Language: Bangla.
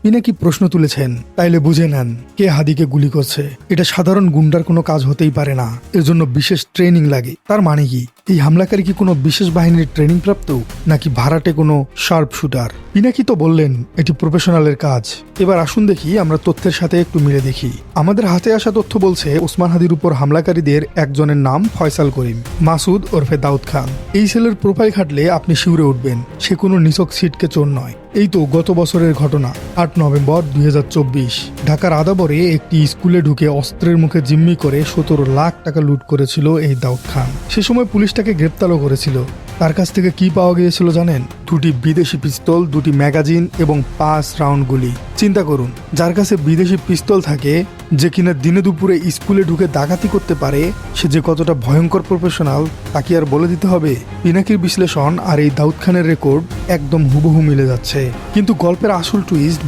পিনাকি প্রশ্ন তুলেছেন, তাইলে বুঝে নেন কে হাদিকে গুলি করছে। এটা সাধারণ গুন্ডার কোনো কাজ হতেই পারে না, এর জন্য বিশেষ ট্রেনিং লাগে। তার মানে কি এই হামলাকারী কি কোনো বিশেষ বাহিনীর ট্রেনিং প্রাপ্ত, নাকি ভাড়াটে কোনো শার্প শুটার? পিনাকি তো বললেন এটি প্রফেশনালের কাজ। এবার আসুন দেখি আমরা তথ্যের সাথে একটু মিলে দেখি। আমাদের হাতে আসা তথ্য বলছে ওসমান হাদির উপর হামলাকারীদের একজনের নাম ফয়সাল করিম, মাসুদ ওরফে দাউদ খান। এই ছেলের প্রোফাইল ঘাটলে আপনি শিউরে উঠবেন, সে কোনো নিছক ছিটকে চোর নয়। এই তো গত বছরের ঘটনা, 8 নভেম্বর 2024 ঢাকার আদাবরে একটি স্কুলে ঢুকে অস্ত্রের মুখে জিম্মি করে 17 লাখ টাকা লুট করেছিল এই দাউদ খান। সে সময় পুলিশ তাকে গ্রেপ্তারও করেছিল। তার কাছ থেকে কি পাওয়া গিয়েছিল জানেন? 2টি বিদেশি পিস্তল, 2টি ম্যাগাজিন এবং 5 রাউন্ড গুলি। চিন্তা করুন, যার কাছে বিদেশি পিস্তল থাকে, যে কিনা দিনে দুপুরে স্কুলে ঢুকে ডাকাতি করতে পারে, সে যে কতটা ভয়ঙ্কর প্রফেশনাল তা কি আর বলে দিতে হবে? পিনাকির বিশ্লেষণ আর এই দাউদ খানের রেকর্ড একদম হুবহু মিলে যাচ্ছে। কিন্তু গল্পের আসল টুইস্ট